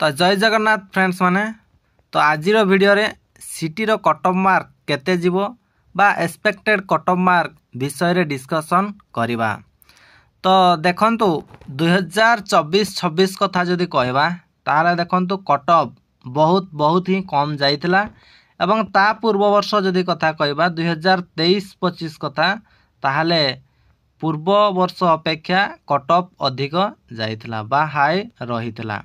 तो जय जगन्नाथ फ्रेंड्स माने तो आज वीडियो रे सिटी रो कट ऑफ मार्क केते जीवो बा एक्सपेक्टेड कट ऑफ मार्क विषय रे डिस्कशन करिबा। तो देखंतु 2024-26 कथा जदि कहबा ताले देखंतु कट ऑफ बहुत ही कम जाइतिला एवं ता पूर्व वर्ष जदि कथा कहबा 2023-25 कथा ताले पूर्व वर्ष अपेक्षा कट ऑफ अधिक जाइतिला बा हाई रहितिला।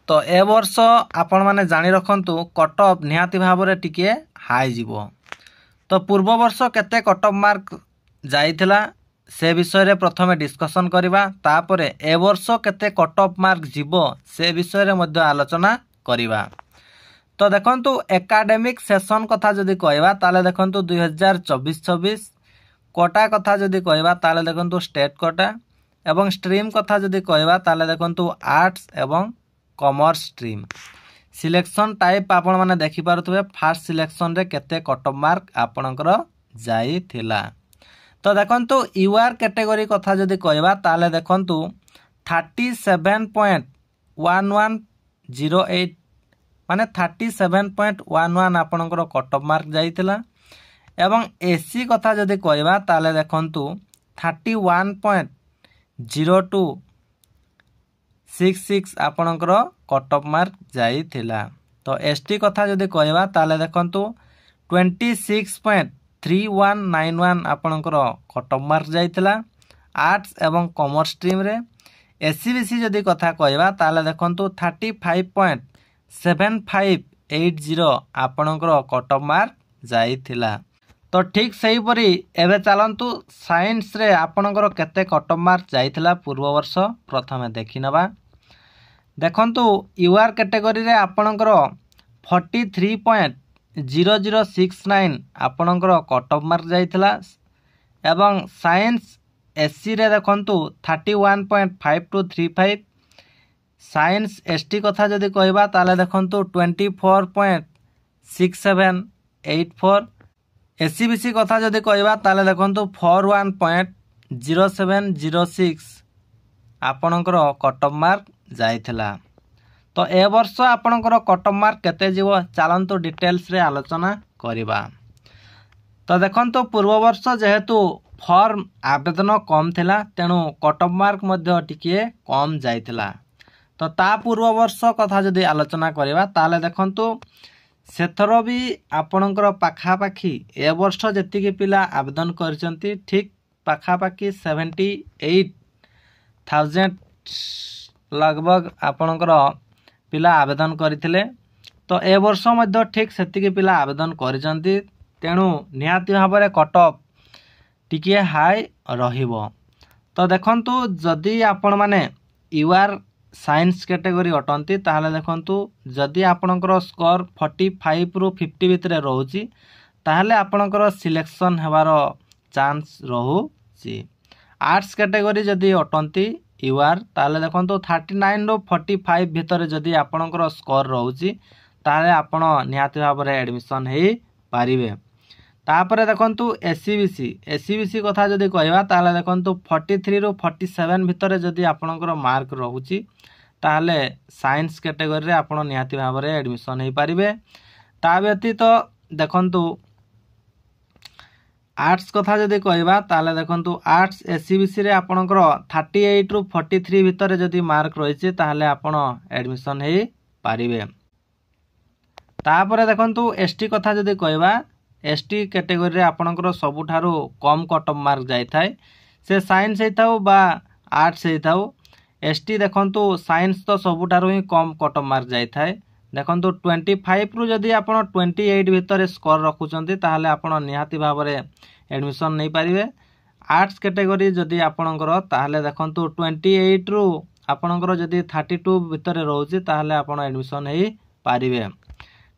तो ए वर्ष आपण माने जानि रखंतु कट ऑफ निहाती भाबरे टिके हाई जीवो। तो पूर्व वर्ष केते कट ऑफ मार्क जाइतिला से विषय रे प्रथमे डिस्कशन करिबा, तापरे ए वर्ष केते कट ऑफ मार्क जीवो से विषय रे मध्ये आलोचना करिबा। तो देखंतु एकेडमिक सेशन कथा जदि कहबा ताले देखंतु 2024-26 कोटा कथा जदि कहबा ताले देखंतु स्टेट कोटा एवं स्ट्रीम कथा जदि कहबा ताले देखंतु आर्ट्स एवं कॉमर्स स्ट्रीम। सिलेक्शन टाइप आपण माने देखि पारुथबे फर्स्ट सिलेक्शन रे केते कट ऑफ मार्क आपणकर जाई थिला। तो देखंतु यूआर कैटेगरी कथा जदि कहबा ताले देखंतु 37.1108 माने 37.11 आपणकर कट ऑफ मार्क जाइथिला एवं एसी कथा जदि कहबा ताले देखंतु 31.0266 आपणकर कट ऑफ मार्क जाइथिला। तो एसटी कथा जदि कहबा ताले देखंतु 26.3191 आपणकर कट ऑफ मार्क जाइथिला आर्ट्स एवं कॉमर्स स्ट्रीम रे। एससीबीसी जदि कथा कहबा ताले देखंतु 35.7580 आपणकर कट ऑफ मार्क जाइथिला। तो ठीक सही परी एबे चलंतु साइंस रे आपणकर केते कट ऑफ मार्क जाइथिला पूर्व वर्ष प्रथमे देखि नबा। देखंतु यूआर कैटेगरी रे आपणकर 43.0069 आपणकर कट ऑफ मार्क जाइथिला एवं साइंस एससी रे देखंतु 31.5235। साइंस एसटी कथा जदि कहबा ताले देखंतु 24.6784। एससीबीसी कथा जदि कहबा ताले देखंतु 41.0706 आपणकर कट ऑफ मार्क जाइथिला। तो ए वर्ष आपणकर कट ऑफ मार्क केते जीवो चलंतु डिटेल्स रे आलोचना करिबा। तो देखंतु पूर्व वर्ष जेहेतु फॉर्म आवेदन कम थिला तेनु कट ऑफ मार्क मध्ये टिके कम जाइथिला। तो ता पूर्व वर्ष कथा जदि आलोचना करिबा ताले देखंतु सेथरो भी आपणकर पाखापाखी ए वर्ष जेतिके पिला आवेदन करचंती ठीक पाखापाखी 78,000 लगभग आपणकर पिला आवेदन करथिले। तो ए वर्ष मध्ये ठीक सेतिके पिला आवेदन करचंती तेणु निहाती भाबरे कट ऑफ टिके हाई रहिबो। तो देखंतु जदि आपण माने यूआर साइंस कैटेगरी अटंती ताहले देखंतु जदि आपणकर स्कोर 45 रु 50 भितरे रहउची ताहले आपणकर सिलेक्शन हेबार चांस रहउची। आर्ट्स कैटेगरी जदि अटंती यूआर ताहले देखंतु 39 रु 45 भितरे जदि आपणकर स्कोर रहउची ताहले आपण निहाती भाबरे एडमिशन हे पारिबे। तापरे देखंतु एससीबीसी कथा जदि कहबा ताहले देखंतु 43 रु 47 भितरे जदि आपणकर मार्क रहउची ताहले साइंस कैटेगरी रे आपण निहाती भाबरे एडमिशन हे पारिबे। ता व्यतीत देखंतु आर्ट्स कथा जदि कहबा ताहले देखंतु आर्ट्स एससीबीसी रे आपणकर 38 रु 43 भितरे जदि मार्क रहिছে ताहले आपण एडमिशन हे पारिबे। तापरे देखंतु एसटी कथा जदि कहबा एसटी कैटेगरी रे आपणकर सबुठारो कम कट ऑफ मार्क जाय थाए से साइंस हे थाउ बा आर्ट्स हे थाउ। एसटी देखंतु साइंस तो सबुठारो ही कम कट ऑफ मार्क जाय थाए। देखंतु 25 रु जदि आपण 28 भितरे स्कोर रखुचंती ताहले आपण निहाती भाबरे एडमिशन नै पारिबे। आर्ट्स कैटेगरी जदि आपणकर ताहले देखंतु 28 रु आपणकर जदि 32 भितरे रहउची ताहले आपण एडमिशन हे पारिबे।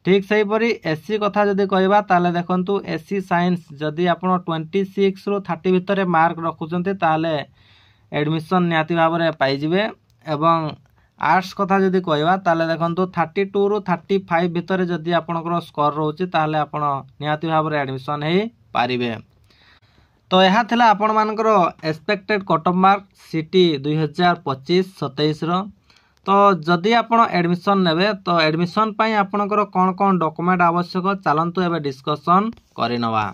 ठीक सही परी एससी कथा जदि कहबा ताले देखंतु एससी साइंस जदि आपण 26 रु 30 भितरे मार्क रखुचंती ताले एडमिशन निहाती भाबरे पाई जिवे एवं आर्ट्स कथा जदि कहबा ताले देखंतु 32 रु 35 भितरे जदि आपणकर स्कोर रहउची ताले आपण निहाती भाबरे एडमिशन हे पारिबे। तो यहा थिला आपण मानकर expected cut off mark city 2025-27 रो। तो जदि आपण एडमिशन नेबे तो एडमिशन पई आपणकर कोन कोन डॉक्यूमेंट आवश्यक चलंतु एबे डिस्कशन करिनवा।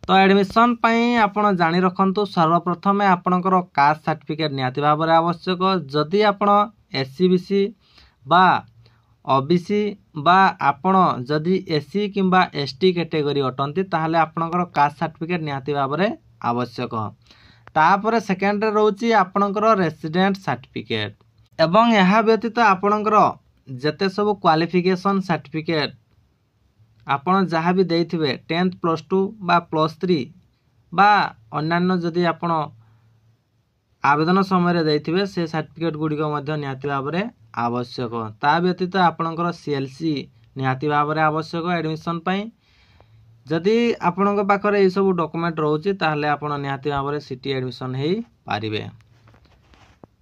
तो एडमिशन पई आपण जानि रखंतु सर्वप्रथमे आपणकर कास्ट सर्टिफिकेट निहाती भाबरे आवश्यक। जदि आपण एससीबीसी बा ओबीसी बा आपण जदि एससी किंबा एसटी कैटेगरी अटंती ताहले आपणकर कास्ट सर्टिफिकेट निहाती भाबरे आवश्यक। तापरे सेकेंड रे रहउची आपणकर रेसिडेंट सर्टिफिकेट एवं यहाँ व्यतीत आपणकर जेते सब क्वालिफिकेशन सर्टिफिकेट आपण जहाँ भी देइथिबे 10th +2 बा +3 बा अन्यान्य जदि आपण आवेदन समय रे देइथिबे से सर्टिफिकेट गुडी को मध्य निहाती भाबरे आवश्यक। ता व्यतीत आपणकर सीएलसी निहाती भाबरे आवश्यक एडमिशन पई। जदि आपणक पाखरे ए सब डॉक्यूमेंट रहउची ताहले आपण निहाती भाबरे सिटी एडमिशन हेई पारिबे।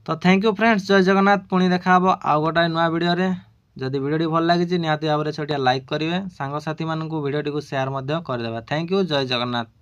तो थैंक यू फ्रेंड्स, जय जगन्नाथ। पुणी देखा हबो आउ गोटाए नुआ वीडियो रे। जदि वीडियोटी भल लागिछि निहाती भाबरे छोटिया लाइक करिवे, सांग साथी मानकु वीडियोटी को शेयर मध्य कर देबा। थैंक यू, जय जगन्नाथ।